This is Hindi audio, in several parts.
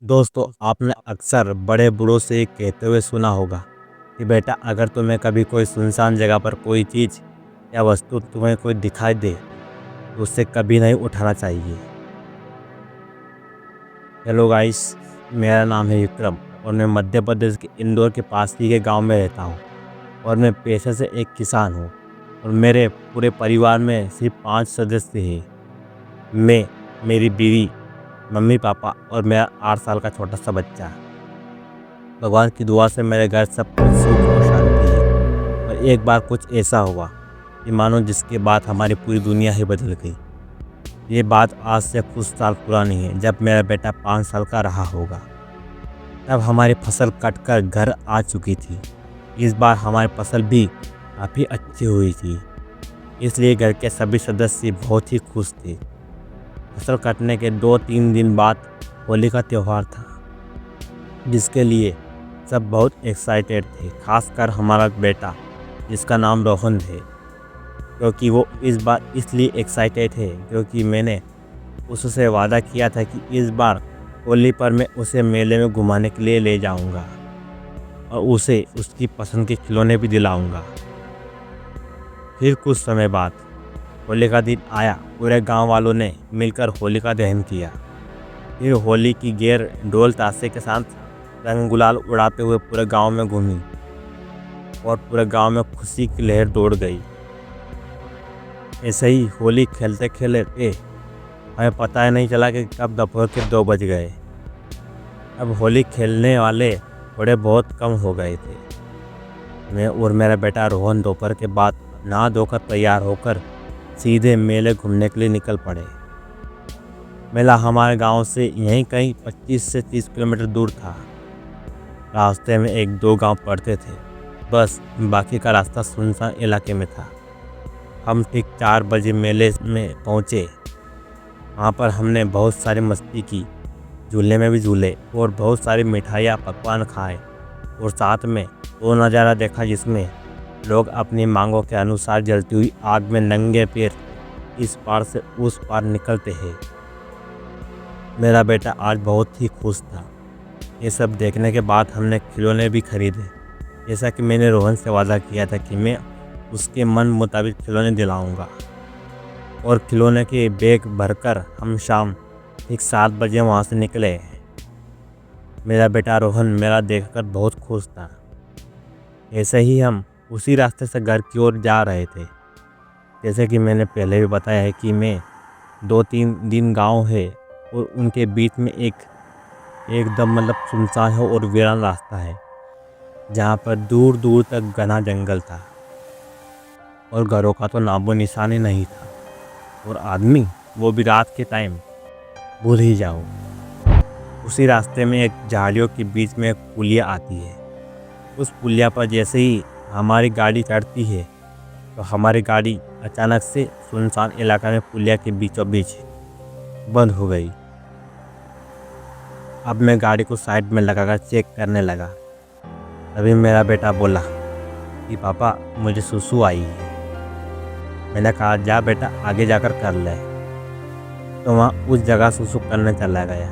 दोस्तों, आपने अक्सर बड़े बूढ़ों से ये कहते हुए सुना होगा कि बेटा, अगर तुम्हें कभी कोई सुनसान जगह पर कोई चीज़ या वस्तु तुम्हें कोई दिखाई दे तो उसे कभी नहीं उठाना चाहिए। हेलो गाइस, मेरा नाम है विक्रम और मैं मध्य प्रदेश के इंदौर के पास ही के गांव में रहता हूं और मैं पेशे से एक किसान हूं और मेरे पूरे परिवार में सिर्फ 5 सदस्य हैं। मैं, मेरी बीवी, मम्मी पापा और मेरा 8 साल का छोटा सा बच्चा। भगवान की दुआ से मेरे घर सब कुछ सुख और शांति है। और एक बार कुछ ऐसा हुआ कि मानो जिसके बाद हमारी पूरी दुनिया ही बदल गई। ये बात आज से कुछ साल पुरानी है, जब मेरा बेटा 5 साल का रहा होगा। तब हमारी फसल कटकर घर आ चुकी थी। इस बार हमारी फसल भी काफ़ी अच्छी हुई थी, इसलिए घर के सभी सदस्य बहुत ही खुश थे। फसल कटने के 2-3 दिन बाद होली का त्यौहार था, जिसके लिए सब बहुत एक्साइटेड थे, खासकर हमारा बेटा जिसका नाम रोहन है। क्योंकि वो इस बार इसलिए एक्साइटेड है क्योंकि मैंने उससे वादा किया था कि इस बार होली पर मैं उसे मेले में घुमाने के लिए ले जाऊंगा और उसे उसकी पसंद के खिलौने भी दिलाऊंगा। फिर कुछ समय बाद होली का दिन आया। पूरे गांव वालों ने मिलकर होलिका दहन किया। फिर होली की गेर ढोल ताशे के साथ रंग गुलाल उड़ाते हुए पूरे गांव में घूमी और पूरे गांव में खुशी की लहर दौड़ गई। ऐसे ही होली खेलते खेलते हमें पता ही नहीं चला कि कब दोपहर के 2 बज गए। अब होली खेलने वाले थोड़े बहुत कम हो गए थे। मैं और मेरा बेटा रोहन दोपहर के बाद नहा धोकर तैयार होकर सीधे मेले घूमने के लिए निकल पड़े। मेला हमारे गांव से यहीं कहीं 25 से 30 किलोमीटर दूर था। रास्ते में 1-2 गांव पड़ते थे, बस बाकी का रास्ता सुनसान इलाके में था। हम ठीक 4 बजे मेले में पहुंचे। वहाँ पर हमने बहुत सारी मस्ती की, झूले में भी झूले और बहुत सारी मिठाइयाँ पकवान खाए और साथ में वो नज़ारा देखा जिसमें लोग अपनी मांगों के अनुसार जलती हुई आग में नंगे पैर इस पार से उस पार निकलते हैं। मेरा बेटा आज बहुत ही खुश था। ये सब देखने के बाद हमने खिलौने भी खरीदे, जैसा कि मैंने रोहन से वादा किया था कि मैं उसके मन मुताबिक खिलौने दिलाऊंगा। और खिलौने के बैग भरकर हम शाम ठीक 7 बजे वहाँ से निकले। मेरा बेटा रोहन मेरा देखकर बहुत खुश था। ऐसे ही हम उसी रास्ते से घर की ओर जा रहे थे। जैसे कि मैंने पहले भी बताया है कि मैं 2-3 दिन गांव है और उनके बीच में एकदम सुनसान है और वीरान रास्ता है, जहाँ पर दूर दूर तक घना जंगल था और घरों का तो नामो निशान ही नहीं था। और आदमी, वो भी रात के टाइम, भूल ही जाओ। उसी रास्ते में एक झाड़ियों के बीच में एक पुलिया आती है। उस पुलिया पर जैसे ही हमारी गाड़ी चढ़ती है तो हमारी गाड़ी अचानक से सुनसान इलाका में पुलिया के बीचों बीच बंद हो गई। अब मैं गाड़ी को साइड में लगाकर चेक करने लगा। तभी मेरा बेटा बोला कि पापा, मुझे सुसु आई है। मैंने कहा, जा बेटा, आगे जाकर कर ले। तो वहाँ उस जगह सुसु करने चला गया।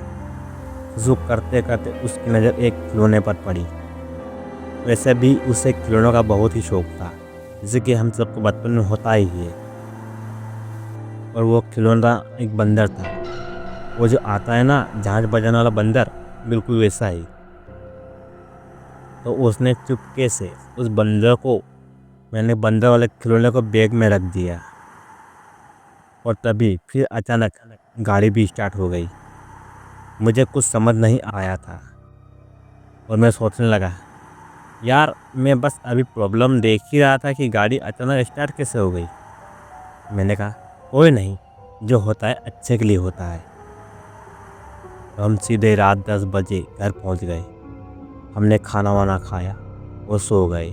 सुसु करते करते उसकी नज़र एक खिलौने पर पड़ी। वैसे भी उसे खिलौनों का बहुत ही शौक था, जैसे कि हम सबको बचपन में होता ही है। और वो खिलौना एक बंदर था। वो जो आता है ना, जहाज बजाने वाला बंदर, बिल्कुल वैसा ही। तो उसने चुपके से उस बंदर को, मैंने बंदर वाले खिलौने को बैग में रख दिया। और तभी फिर अचानक गाड़ी भी स्टार्ट हो गई। मुझे कुछ समझ नहीं आया था और मैं सोचने लगा, यार, मैं बस अभी प्रॉब्लम देख ही रहा था कि गाड़ी अचानक स्टार्ट कैसे हो गई। मैंने कहा, कोई नहीं, जो होता है अच्छे के लिए होता है। तो हम सीधे रात 10 बजे घर पहुंच गए। हमने खाना वाना खाया और सो गए।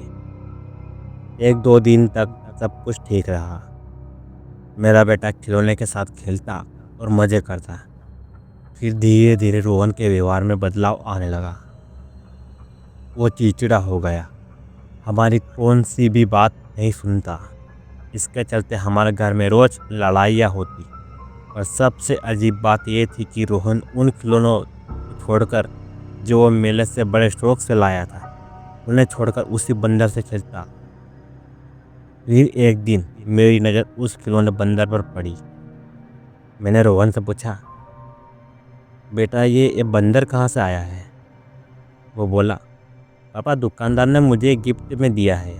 1-2 दिन तक सब कुछ ठीक रहा। मेरा बेटा खिलौने के साथ खेलता और मज़े करता। फिर धीरे धीरे रोहन के व्यवहार में बदलाव आने लगा। वो चिड़चिड़ा हो गया, हमारी कौन सी भी बात नहीं सुनता। इसके चलते हमारे घर में रोज़ लड़ाइयाँ होती। और सबसे अजीब बात ये थी कि रोहन उन खिलौनों को छोड़कर, जो वो मेले से बड़े शौक से लाया था, उन्हें छोड़कर उसी बंदर से खेलता। फिर एक दिन मेरी नज़र उस खिलौने बंदर पर पड़ी। मैंने रोहन से पूछा, बेटा ये बंदर कहाँ से आया है? वो बोला, पापा दुकानदार ने मुझे गिफ्ट में दिया है।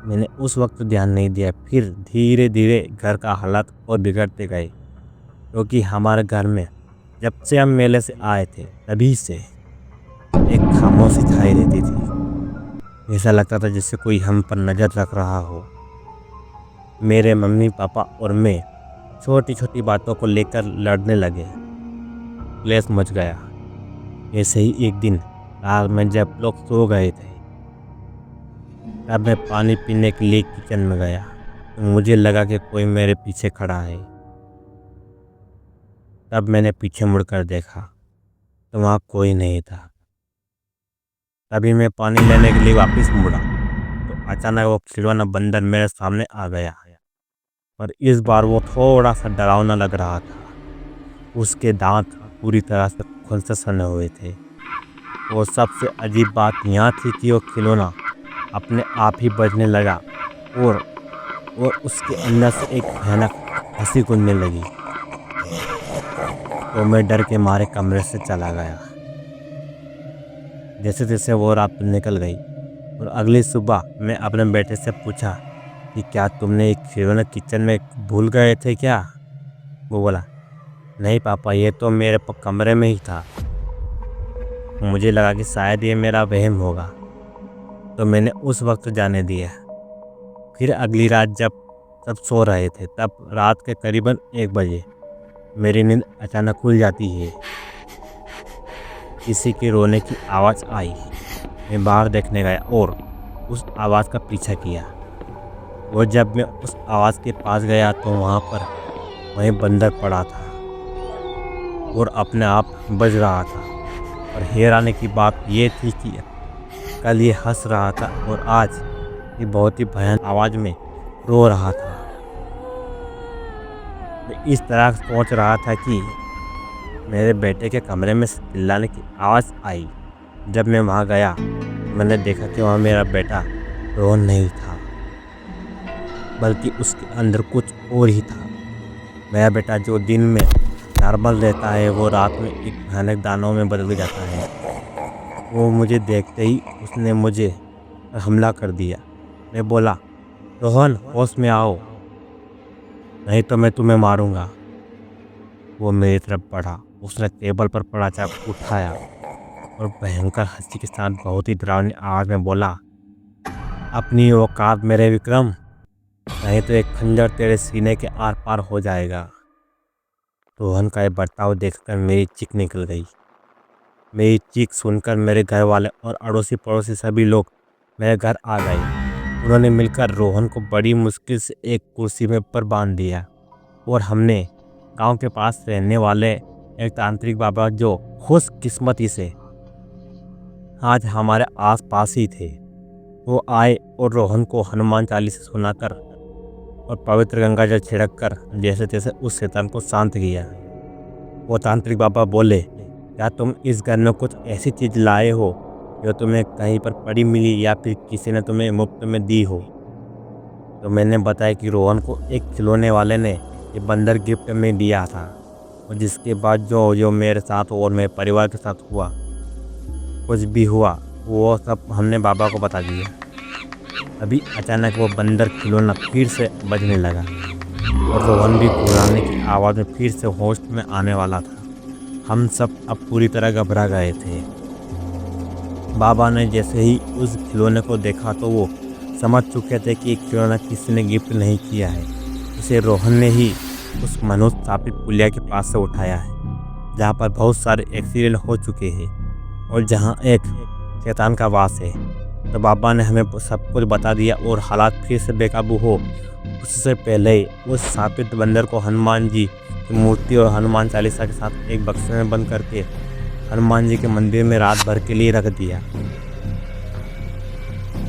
मैंने उस वक्त ध्यान नहीं दिया। फिर धीरे धीरे घर का हालात और बिगड़ते गए, क्योंकि हमारे घर में जब से हम मेले से आए थे तभी से एक खामोशी छाई रहती थी। ऐसा लगता था जैसे कोई हम पर नज़र रख रहा हो। मेरे मम्मी पापा और मैं छोटी छोटी बातों को लेकर लड़ने लगे। क्लेश मच गया। ऐसे ही एक दिन रात में जब लोग सो गए थे, तब मैं पानी पीने के लिए किचन में गया तो मुझे लगा कि कोई मेरे पीछे खड़ा है। तब मैंने पीछे मुड़कर देखा तो वहाँ कोई नहीं था। तभी मैं पानी लेने के लिए वापस मुड़ा तो अचानक वो खिलौना बंदर मेरे सामने आ गया, पर इस बार वो थोड़ा सा डरावना लग रहा था। उसके दांत पूरी तरह से खून से सने हुए थे। वो सबसे अजीब बात यहाँ थी कि वो खिलौना अपने आप ही बजने लगा और उसके अंदर से एक भयानक हंसी गूंजने लगी। तो मैं डर के मारे कमरे से चला गया। जैसे तैसे वो रात निकल गई और अगली सुबह मैं अपने बेटे से पूछा कि क्या तुमने एक खिलौना किचन में भूल गए थे क्या? वो बोला, नहीं पापा, ये तो मेरे कमरे में ही था। मुझे लगा कि शायद ये मेरा वहम होगा, तो मैंने उस वक्त जाने दिया। फिर अगली रात जब सब सो रहे थे, तब रात के करीबन 1 बजे मेरी नींद अचानक खुल जाती है। किसी के रोने की आवाज़ आई। मैं बाहर देखने गया और उस आवाज़ का पीछा किया। और जब मैं उस आवाज़ के पास गया तो वहाँ पर वहीं बंदर पड़ा था और अपने आप बज रहा था। और हैरानी की बात ये थी कि कल ये हंस रहा था और आज ये बहुत ही भयानक आवाज़ में रो रहा था। मैं इस तरह सोच रहा था कि मेरे बेटे के कमरे में चिल्लाने की आवाज़ आई। जब मैं वहाँ गया मैंने देखा कि वहाँ मेरा बेटा रोहन नहीं था, बल्कि उसके अंदर कुछ और ही था। मेरा बेटा जो दिन में नॉर्मल रहता है, वो रात में एक भयानक दानव में बदल जाता है। वो मुझे देखते ही उसने मुझे हमला कर दिया। मैं बोला, रोहन होश में आओ, नहीं तो मैं तुम्हें मारूंगा। वो मेरी तरफ बढ़ा। उसने टेबल पर पड़ा चाकू उठाया और भयंकर हंसी के साथ बहुत ही डरावनी आवाज़ में बोला, अपनी औकात मेरे विक्रम, नहीं तो एक खंजर तेरे सीने के आर पार हो जाएगा। रोहन का ये बर्ताव देखकर मेरी चीख निकल गई। मेरी चीख सुनकर मेरे घर वाले और अड़ोसी पड़ोसी सभी लोग मेरे घर आ गए। उन्होंने मिलकर रोहन को बड़ी मुश्किल से एक कुर्सी में पर बांध दिया और हमने गांव के पास रहने वाले एक तांत्रिक बाबा, जो खुशकिस्मती से आज हमारे आस पास ही थे, वो आए और रोहन को हनुमान चालीसा सुनाकर और पवित्र गंगा जल छिड़क कर जैसे तैसे उस शैतान को शांत किया। वो तांत्रिक बाबा बोले, क्या तुम इस घर में कुछ ऐसी चीज़ लाए हो जो तुम्हें कहीं पर पड़ी मिली या फिर किसी ने तुम्हें मुफ्त में दी हो? तो मैंने बताया कि रोहन को एक खिलौने वाले ने ये बंदर गिफ्ट में दिया था, और जिसके बाद जो मेरे साथ और मेरे परिवार के साथ हुआ, कुछ भी हुआ, वो सब हमने बाबा को बता दिया। अभी अचानक वो बंदर खिलौना फिर से बजने लगा और रोहन भी गुर्राने की आवाज़ में फिर से होश में आने वाला था। हम सब अब पूरी तरह घबरा गए थे। बाबा ने जैसे ही उस खिलौने को देखा तो वो समझ चुके थे कि खिलौना किसी ने गिफ्ट नहीं किया है। इसे रोहन ने ही उस मनुष्य स्थापित पुलिया के पास से उठाया है, जहाँ पर बहुत सारे एक्सीडेंट हो चुके हैं और जहाँ एक शैतान का वास है। तो बाबा ने हमें सब कुछ बता दिया और हालात फिर से बेकाबू हो उससे पहले ही उस स्थापित बंदर को हनुमान जी की मूर्ति और हनुमान चालीसा के साथ एक बक्से में बंद करके हनुमान जी के मंदिर में रात भर के लिए रख दिया।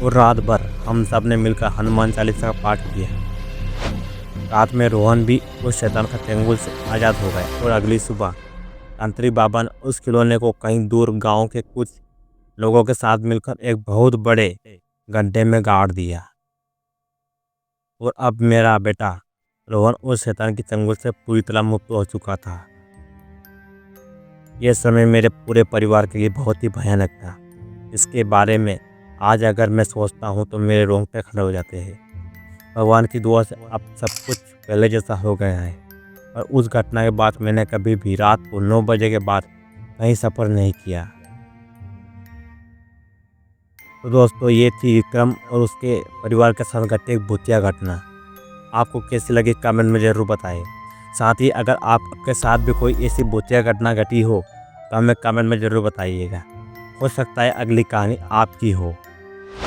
और रात भर हम सब ने मिलकर हनुमान चालीसा का पाठ किया। रात में रोहन भी उस शैतान का चंगुल से आज़ाद हो गया और अगली सुबह तांत्रिक बाबा ने उस खिलौने को कहीं दूर गांव के कुछ लोगों के साथ मिलकर एक बहुत बड़े गड्ढे में गाड़ दिया। और अब मेरा बेटा रोहन उस शैतान के चंगुल से पूरी तरह मुक्त हो चुका था। यह समय मेरे पूरे परिवार के लिए बहुत ही भयानक था। इसके बारे में आज अगर मैं सोचता हूँ तो मेरे रोंगटे खड़े हो जाते हैं। भगवान की दुआ से अब सब कुछ पहले जैसा हो गया है। और उस घटना के बाद मैंने कभी भी रात को 9 बजे के बाद कहीं सफ़र नहीं किया। तो दोस्तों, ये थी विक्रम और उसके परिवार के साथ घटी एक भूतिया घटना। आपको कैसी लगी कमेंट में ज़रूर बताएं। साथ ही अगर आपके साथ भी कोई ऐसी भूतिया घटना घटी हो तो हमें कमेंट में ज़रूर बताइएगा। हो सकता है अगली कहानी आपकी हो।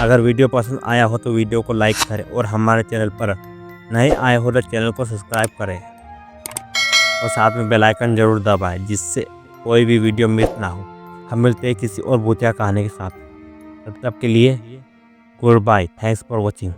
अगर वीडियो पसंद आया हो तो वीडियो को लाइक करें और हमारे चैनल पर नए आए हो तो चैनल को सब्सक्राइब करें और साथ में बेल आइकन जरूर दबाएं जिससे कोई भी वीडियो मिस ना हो। हम मिलते हैं किसी और भूतिया कहानी के साथ। तब तक के लिए goodbye. Thanks for watching.